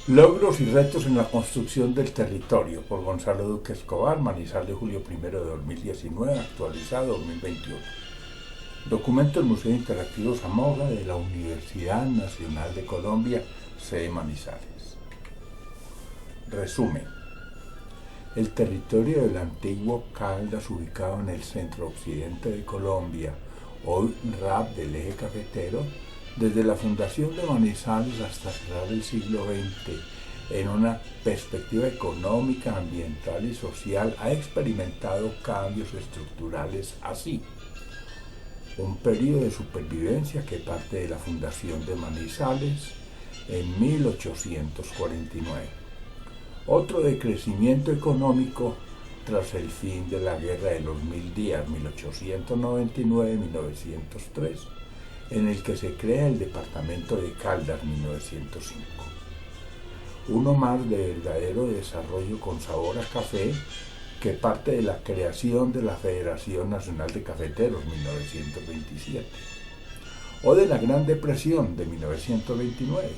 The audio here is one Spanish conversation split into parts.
Logros y retos en la construcción del territorio, por Gonzalo Duque Escobar, Manizales, julio 1 de 2019, actualizado 2021. Documento del Museo Interactivo Zamora de la Universidad Nacional de Colombia, sede Manizales. Resumen. El territorio del antiguo Caldas, ubicado en el centro-occidente de Colombia, hoy RAP del eje cafetero, desde la fundación de Manizales hasta cerrar el siglo XX, en una perspectiva económica, ambiental y social, ha experimentado cambios estructurales así. Un periodo de supervivencia que parte de la fundación de Manizales en 1849. Otro de crecimiento económico tras el fin de la Guerra de los Mil Días, 1899-1903, en el que se crea el departamento de Caldas, 1905. Uno más de verdadero desarrollo con sabor a café, que parte de la creación de la Federación Nacional de Cafeteros, 1927, o de la Gran Depresión de 1929,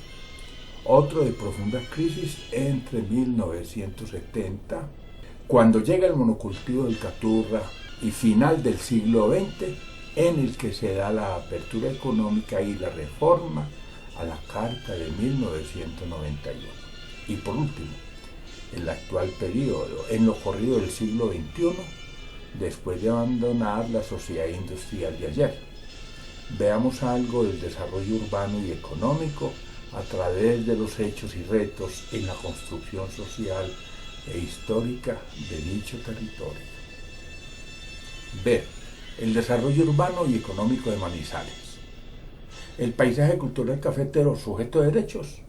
otro de profunda crisis entre 1970, cuando llega el monocultivo del caturra, y final del siglo XX, en el que se da la apertura económica y la reforma a la Carta de 1991. Y por último, el actual periodo, en lo corrido del siglo XXI, después de abandonar la sociedad industrial de ayer. Veamos algo del desarrollo urbano y económico a través de los hechos y retos en la construcción social e histórica de dicho territorio. Ver el desarrollo urbano y económico de Manizales. El paisaje cultural cafetero sujeto de derechos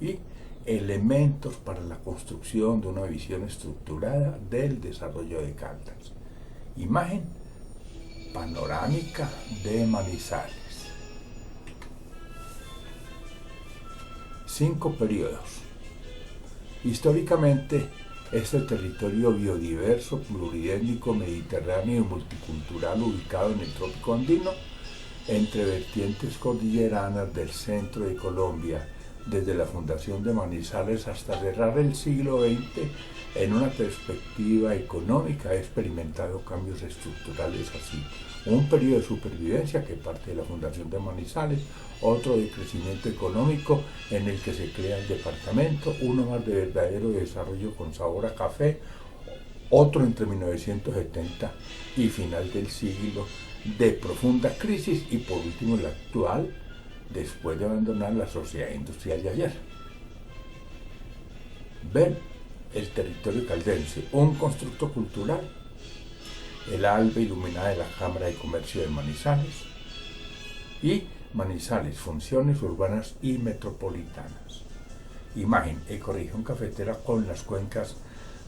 y elementos para la construcción de una visión estructurada del desarrollo de Caldas. Imagen panorámica de Manizales. 5 periodos. Históricamente, este territorio biodiverso, pluridétnico, mediterráneo y multicultural, ubicado en el trópico andino, entre vertientes cordilleranas del centro de Colombia, desde la fundación de Manizales hasta cerrar el siglo XX, en una perspectiva económica ha experimentado cambios estructurales así. Un periodo de supervivencia que parte de la fundación de Manizales, otro de crecimiento económico en el que se crea el departamento, uno más de verdadero desarrollo con sabor a café, otro entre 1970 y final del siglo de profunda crisis, y por último el actual, después de abandonar la sociedad industrial de ayer. Ver el territorio caldense, un constructo cultural, el alba iluminada de la Cámara de Comercio de Manizales, y Manizales, funciones urbanas y metropolitanas. Imagen, ecorregión cafetera con las cuencas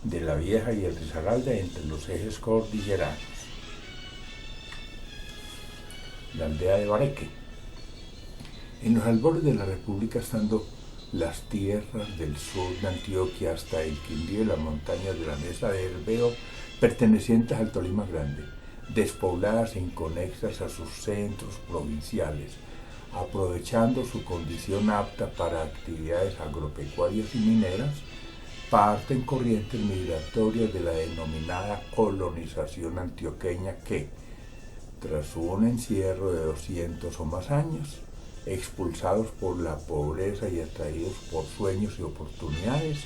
de la Vieja y el Risaralda entre los ejes cordilleranos. La aldea de Bareque. En los albores de la República, estando las tierras del sur de Antioquia hasta el Quindío y las montañas de la Mesa de Herbeo, pertenecientes al Tolima Grande, despobladas e inconexas a sus centros provinciales, aprovechando su condición apta para actividades agropecuarias y mineras, parten corrientes migratorias de la denominada colonización antioqueña que, tras un encierro de 200 o más años, expulsados por la pobreza y atraídos por sueños y oportunidades,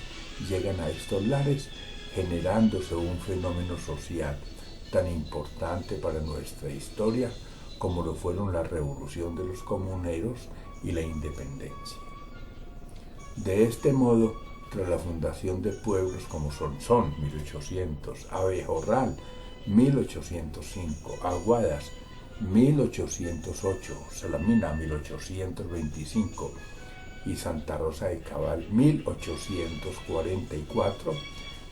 llegan a estos lares, generándose un fenómeno social tan importante para nuestra historia como lo fueron la revolución de los comuneros y la independencia. De este modo, tras la fundación de pueblos como Sonsón, 1800, Abejorral, 1805, Aguadas, 1808, Salamina, 1825 y Santa Rosa de Cabal, 1844,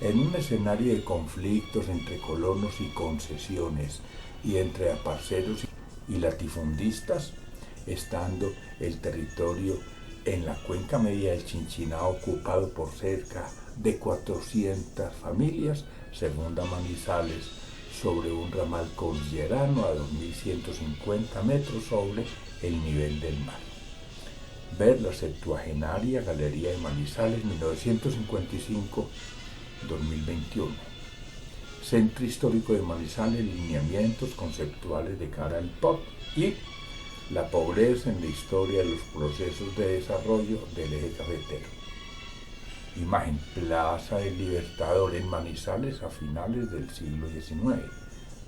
en un escenario de conflictos entre colonos y concesiones y entre aparceros y latifundistas, estando el territorio en la cuenca media del Chinchiná ocupado por cerca de 400 familias, se funda Manizales sobre un ramal cordillerano a 2.150 metros sobre el nivel del mar. Ver la 70ª Galería de Manizales 1955-2021. Centro Histórico de Manizales, lineamientos conceptuales de cara al pop y la pobreza en la historia de los procesos de desarrollo del eje cafetero. Imagen: Plaza del Libertador en Manizales a finales del siglo XIX.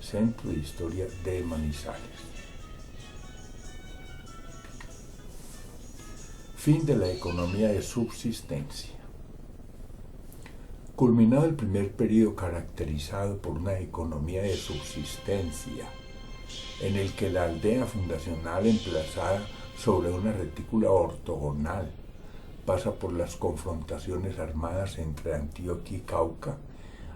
Centro de Historia de Manizales. Fin de la economía de subsistencia. Culminado el primer periodo caracterizado por una economía de subsistencia, en el que la aldea fundacional emplazada sobre una retícula ortogonal pasa por las confrontaciones armadas entre Antioquia y Cauca,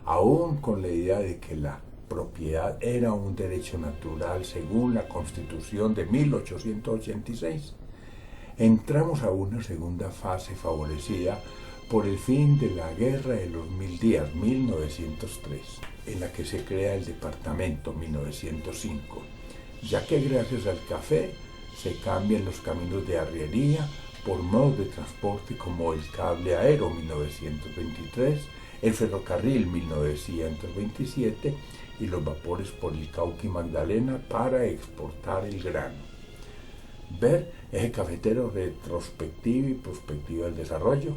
aún con la idea de que la propiedad era un derecho natural según la Constitución de 1886, entramos a una segunda fase favorecida por el fin de la Guerra de los 1000 días, 1903, en la que se crea el departamento 1905, ya que gracias al café se cambian los caminos de arriería por modos de transporte como el cable aéreo 1923, el ferrocarril 1927 y los vapores por el Cauca y Magdalena para exportar el grano. Ver eje cafetero, retrospectiva y prospectiva del desarrollo,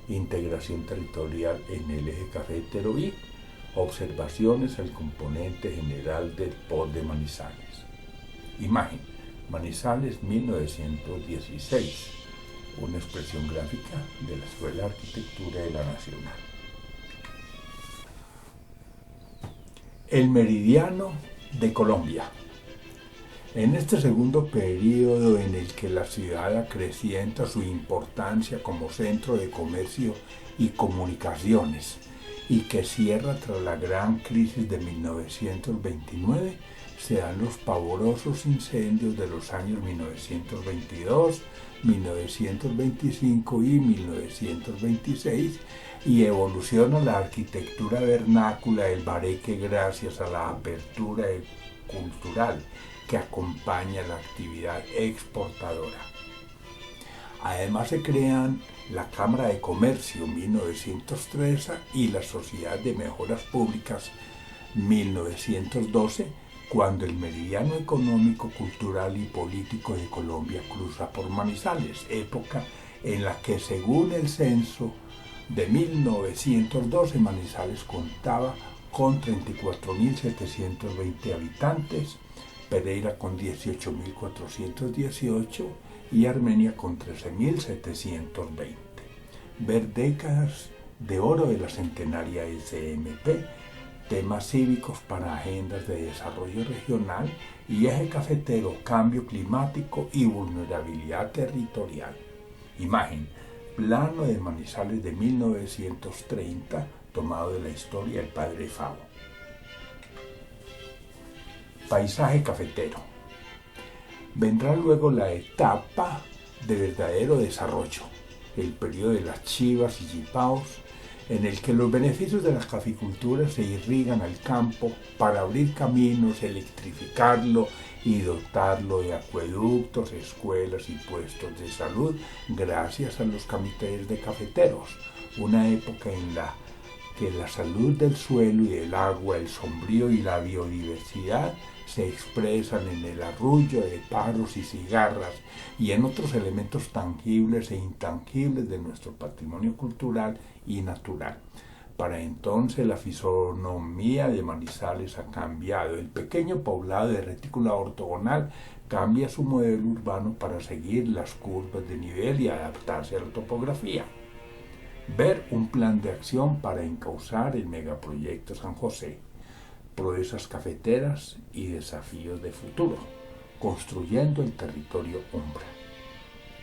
integración territorial en el eje cafetero y observaciones al componente general del POT de Manizales. Imagen: Manizales 1916, una expresión gráfica de la Escuela de Arquitectura de la Nacional. El meridiano de Colombia. En este segundo periodo en el que la ciudad acrecienta su importancia como centro de comercio y comunicaciones y que cierra tras la gran crisis de 1929, se dan los pavorosos incendios de los años 1922, 1925 y 1926 y evoluciona la arquitectura vernácula del Bareque gracias a la apertura cultural que acompaña la actividad exportadora. Además se crean la Cámara de Comercio 1913 y la Sociedad de Mejoras Públicas 1912, cuando el meridiano económico, cultural y político de Colombia cruza por Manizales, época en la que, según el censo de 1912, Manizales contaba con 34.720 habitantes, Pereira con 18.418 y Armenia con 13.720. Ver décadas de oro de la centenaria SMP, temas cívicos para agendas de desarrollo regional y eje cafetero, cambio climático y vulnerabilidad territorial. Imagen: plano de Manizales de 1930, tomado de la historia del Padre Favo. Paisaje cafetero. Vendrá luego la etapa de verdadero desarrollo, el periodo de las chivas y yipaos, en el que los beneficios de la caficultura se irrigan al campo para abrir caminos, electrificarlo y dotarlo de acueductos, escuelas y puestos de salud gracias a los comités de cafeteros, una época en la que la salud del suelo y del agua, el sombrío y la biodiversidad se expresan en el arrullo de paros y cigarras y en otros elementos tangibles e intangibles de nuestro patrimonio cultural y natural. Para entonces la fisonomía de Manizales ha cambiado. El pequeño poblado de retícula ortogonal cambia su modelo urbano para seguir las curvas de nivel y adaptarse a la topografía. Ver un plan de acción para encauzar el megaproyecto San José, proezas cafeteras y desafíos de futuro, construyendo el territorio umbra.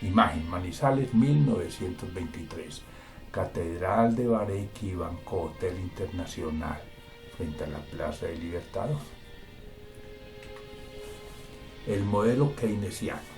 Imagen: Manizales 1923, Catedral de Bareque y Banco Hotel Internacional, frente a la Plaza del Libertador. El modelo keynesiano.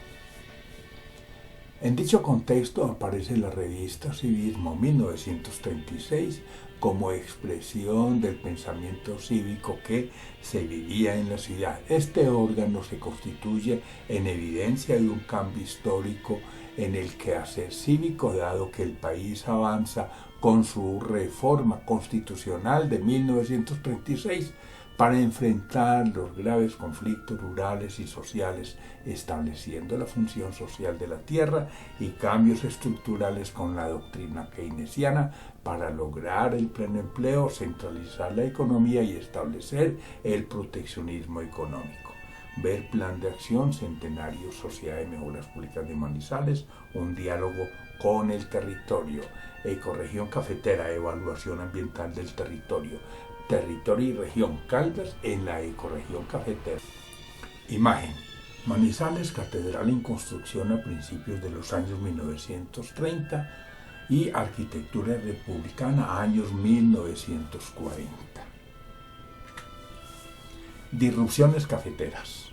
En dicho contexto aparece la revista Civismo 1936 como expresión del pensamiento cívico que se vivía en la ciudad. Este órgano se constituye en evidencia de un cambio histórico en el quehacer cívico, dado que el país avanza con su reforma constitucional de 1936 para enfrentar los graves conflictos rurales y sociales, estableciendo la función social de la tierra y cambios estructurales con la doctrina keynesiana para lograr el pleno empleo, centralizar la economía y establecer el proteccionismo económico. Ver Plan de Acción Centenario Sociedad de Mejoras Públicas de Manizales, un diálogo con el territorio. Ecorregión cafetera, evaluación ambiental del territorio. Territorio y región Caldas en la ecorregión cafetera. Imagen. Manizales, catedral en construcción a principios de los años 1930 y arquitectura republicana años 1940. Disrupciones cafeteras.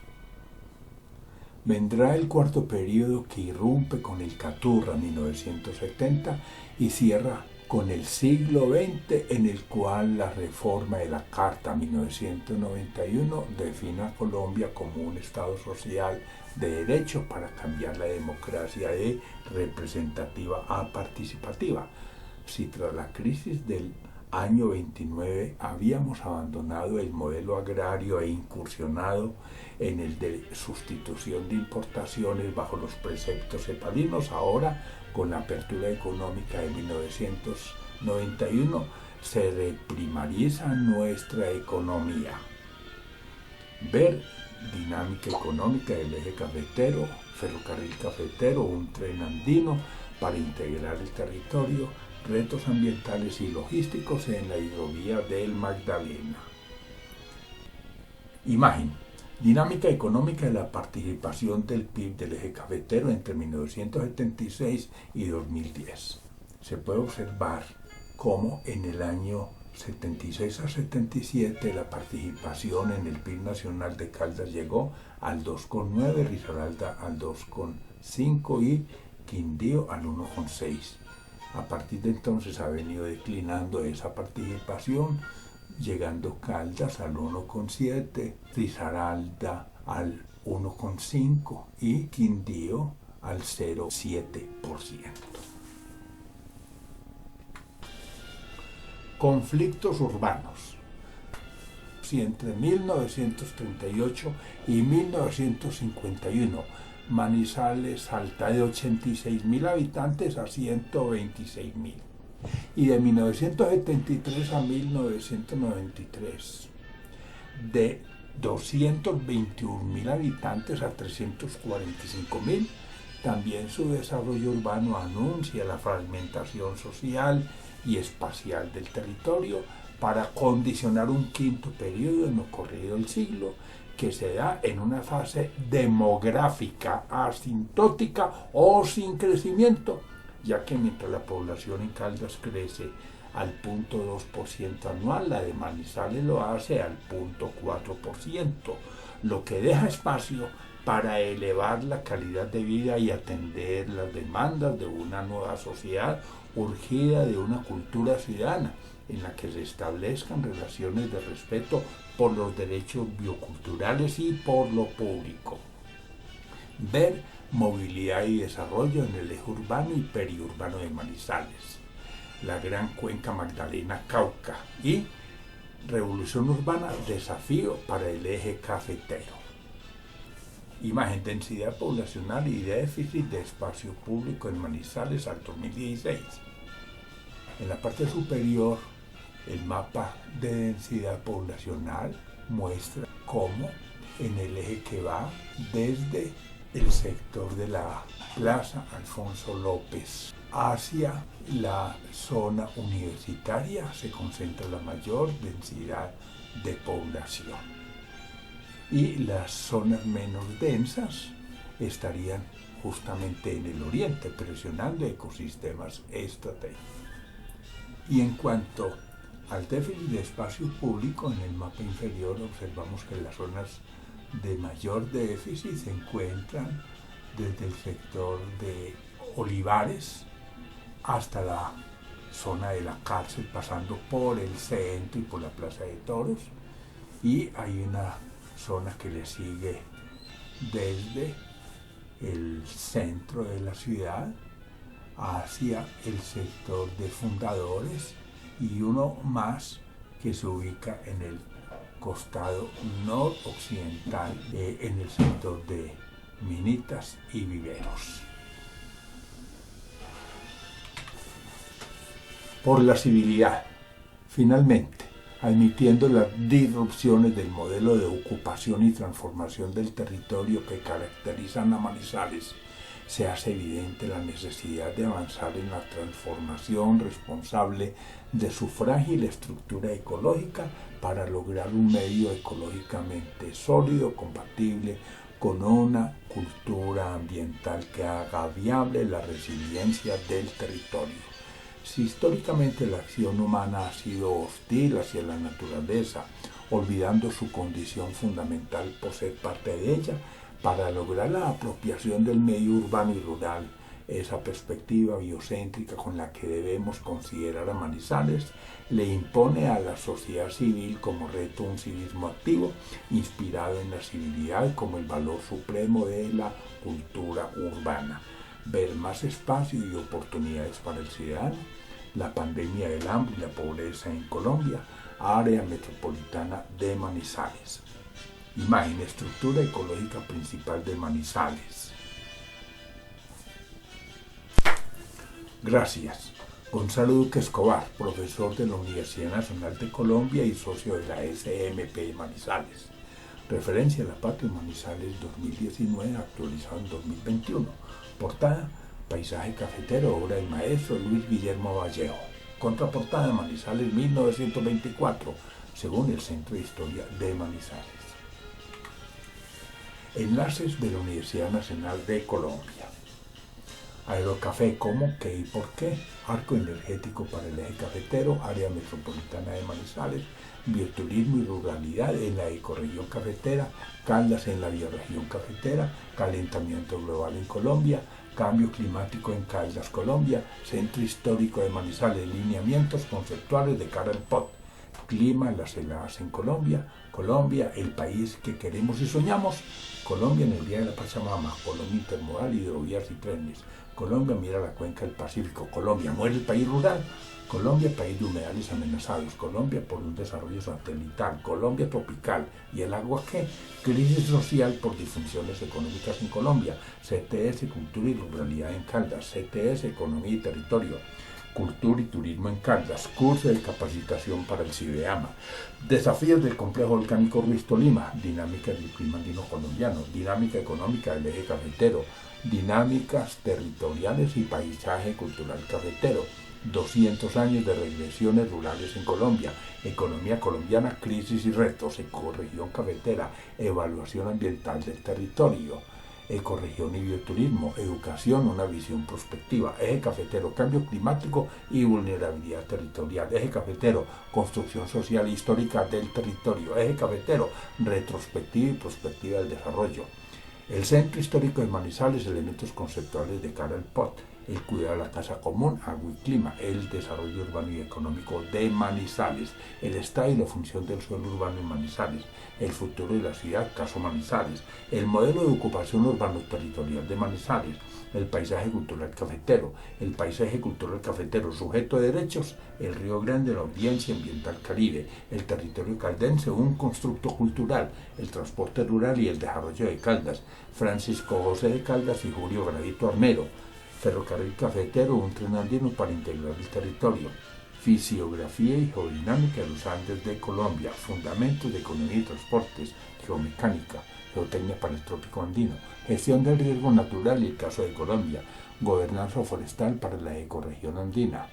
Vendrá el cuarto periodo que irrumpe con el Caturra 1970 y cierra con el siglo XX, en el cual la reforma de la Carta 1991 define a Colombia como un Estado social de derecho para cambiar la democracia de representativa a participativa. Si tras la crisis del año 29 habíamos abandonado el modelo agrario e incursionado en el de sustitución de importaciones bajo los preceptos cepalinos, ahora con la apertura económica de 1991 se reprimariza nuestra economía. Ver dinámica económica del eje cafetero, ferrocarril cafetero, un tren andino para integrar el territorio, retos ambientales y logísticos en la hidrovía del Magdalena. Imagen. Dinámica económica de la participación del PIB del eje cafetero entre 1976 y 2010. Se puede observar cómo en el año 76 a 77 la participación en el PIB nacional de Caldas llegó al 2,9, Risaralda al 2,5 y Quindío al 1,6. A partir de entonces ha venido declinando esa participación, llegando Caldas al 1,7, Risaralda al 1,5 y Quindío al 0,7%. Conflictos urbanos. Si entre 1938 y 1951 Manizales salta de 86.000 habitantes a 126.000. Y de 1973 a 1993, de 221.000 habitantes a 345.000, también su desarrollo urbano anuncia la fragmentación social y espacial del territorio para condicionar un quinto periodo en lo corrido del siglo, que se da en una fase demográfica asintótica o sin crecimiento, ya que mientras la población en Caldas crece al 0,2% anual, la de Manizales lo hace al 0,4%, lo que deja espacio para elevar la calidad de vida y atender las demandas de una nueva sociedad urgida de una cultura ciudadana en la que se establezcan relaciones de respeto por los derechos bioculturales y por lo público. Ver movilidad y desarrollo en el eje urbano y periurbano de Manizales, la gran cuenca Magdalena-Cauca y revolución urbana, desafío para el eje cafetero. Imagen, densidad poblacional y déficit de espacio público en Manizales al 2016. En la parte superior, el mapa de densidad poblacional muestra cómo en el eje que va desde el sector de la Plaza Alfonso López hacia la zona universitaria se concentra la mayor densidad de población. Y las zonas menos densas estarían justamente en el oriente, presionando ecosistemas estratégicos. Y en cuanto al déficit de espacio público, en el mapa inferior observamos que las zonas de mayor déficit se encuentran desde el sector de Olivares hasta la zona de la cárcel, pasando por el centro y por la Plaza de Toros, y hay una zona que le sigue desde el centro de la ciudad, hacia el sector de fundadores y uno más que se ubica en el costado noroccidental, en el sector de Minitas y Viveros. Por la civilidad, finalmente, admitiendo las disrupciones del modelo de ocupación y transformación del territorio que caracterizan a Manizales, se hace evidente la necesidad de avanzar en la transformación responsable de su frágil estructura ecológica para lograr un medio ecológicamente sólido, compatible con una cultura ambiental que haga viable la resiliencia del territorio. Si históricamente la acción humana ha sido hostil hacia la naturaleza, olvidando su condición fundamental por ser parte de ella, para lograr la apropiación del medio urbano y rural, esa perspectiva biocéntrica con la que debemos considerar a Manizales, le impone a la sociedad civil como reto un civismo activo, inspirado en la civilidad como el valor supremo de la cultura urbana. Ver más espacio y oportunidades para el ciudadano, la pandemia del hambre y la pobreza en Colombia, área metropolitana de Manizales. Imagen, estructura ecológica principal de Manizales. Gracias. Gonzalo Duque Escobar, profesor de la Universidad Nacional de Colombia y socio de la SMP de Manizales. Referencia a la Patria Manizales 2019, actualizado en 2021. Portada, Paisaje cafetero, obra del maestro Luis Guillermo Vallejo. Contraportada, Manizales 1924, según el Centro de Historia de Manizales. Enlaces de la Universidad Nacional de Colombia. Aerocafé, ¿cómo, qué y por qué? Arco energético para el eje cafetero, área metropolitana de Manizales, bioturismo y ruralidad en la ecorregión cafetera, Caldas en la bioregión cafetera, calentamiento global en Colombia, cambio climático en Caldas, Colombia, centro histórico de Manizales, lineamientos conceptuales de cara al POT, clima, las heladas en Colombia, Colombia, el país que queremos y soñamos, Colombia en el Día de la Pachamama, Colombia intermodal, hidrovías y trenes, Colombia mira la cuenca del Pacífico, Colombia muere el país rural, Colombia país de humedales amenazados, Colombia por un desarrollo satelital, Colombia tropical, ¿y el agua qué? Crisis social por disfunciones económicas en Colombia, CTS, cultura y ruralidad en Caldas, CTS, economía y territorio, cultura y turismo en Caldas, curso de capacitación para el CIBEAMA, desafíos del complejo volcánico Ruiz Tolima, dinámica del clima andino colombiano, dinámica económica del eje cafetero, dinámicas territoriales y paisaje cultural cafetero, 200 años de regresiones rurales en Colombia, economía colombiana, crisis y retos, ecorregión cafetera, evaluación ambiental del territorio, ecorregión y bioturismo, educación, una visión prospectiva, eje cafetero, cambio climático y vulnerabilidad territorial, eje cafetero, construcción social e histórica del territorio, eje cafetero, retrospectiva y prospectiva del desarrollo. El centro histórico de Manizales, elementos conceptuales de cara al POT, el cuidado de la casa común, agua y clima, el desarrollo urbano y económico de Manizales, el estado y la función del suelo urbano en Manizales, el futuro de la ciudad, caso Manizales, el modelo de ocupación urbano-territorial de Manizales, el paisaje cultural cafetero, el paisaje cultural cafetero, sujeto de derechos, el Río Grande, la audiencia ambiental Caribe, el territorio caldense, un constructo cultural, el transporte rural y el desarrollo de Caldas, Francisco José de Caldas y Julio Gradito Armero, ferrocarril cafetero, un tren andino para integrar el territorio, fisiografía y geodinámica de los Andes de Colombia, fundamentos de economía y transportes, geomecánica, geotecnia para el trópico andino, gestión del riesgo natural y el caso de Colombia, gobernanza forestal para la ecorregión andina,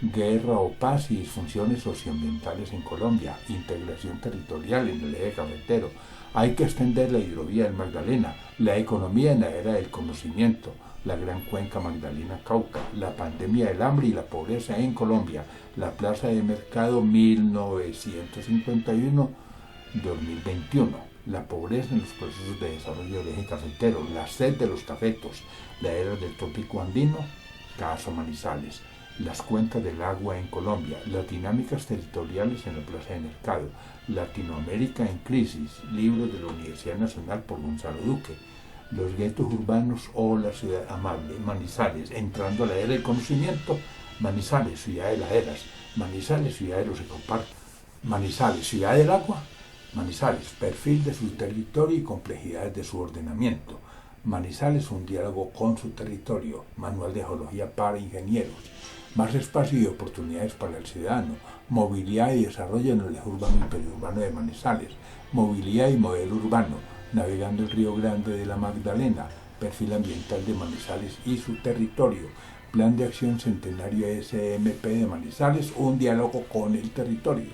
guerra o paz y disfunciones socioambientales en Colombia, integración territorial en el eje cafetero, hay que extender la hidrovía del Magdalena, la economía en la era del conocimiento, la gran cuenca Magdalena-Cauca, la pandemia del hambre y la pobreza en Colombia, la plaza de mercado 1951-2021, la pobreza en los procesos de desarrollo del eje cafetero, la sed de los cafetos, la era del trópico andino, caso Manizales, las cuencas del agua en Colombia, las dinámicas territoriales en la plaza de mercado, Latinoamérica en crisis, libros de la Universidad Nacional por Gonzalo Duque, los guetos urbanos o la ciudad amable. Manizales, entrando a la era del conocimiento, Manizales, ciudad de las eras, Manizales, ciudad de los ecoparques, Manizales, ciudad del agua, Manizales, perfil de su territorio y complejidades de su ordenamiento. Manizales, un diálogo con su territorio, manual de geología para ingenieros. Más espacio y oportunidades para el ciudadano, movilidad y desarrollo en el eje urbano y periurbano de Manizales, movilidad y modelo urbano, navegando el río Grande de la Magdalena, perfil ambiental de Manizales y su territorio, plan de acción centenario SMP de Manizales, un diálogo con el territorio,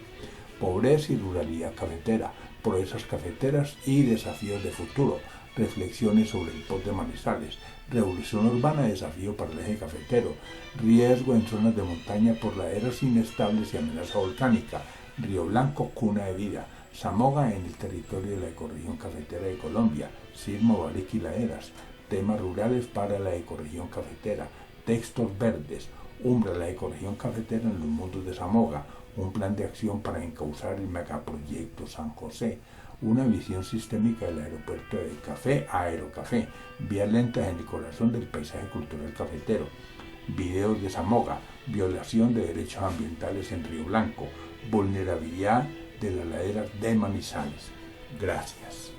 pobreza y ruralidad cafetera, proezas cafeteras y desafíos de futuro, reflexiones sobre el POT de Manizales, revolución urbana, desafío para el eje cafetero, riesgo en zonas de montaña por laderas inestables y amenaza volcánica, Río Blanco, cuna de vida, Zamoga en el territorio de la ecorregión cafetera de Colombia, Sismo, Barique y laderas, temas rurales para la ecorregión cafetera, textos verdes, Umbra, la ecorregión cafetera en los mundos de Zamoga, un plan de acción para encauzar el megaproyecto San José, una visión sistémica del aeropuerto de Café a Aerocafé, vías lentas en el corazón del paisaje cultural cafetero, videos de Zamoga, violación de derechos ambientales en Río Blanco, vulnerabilidad de las laderas de Manizales. Gracias.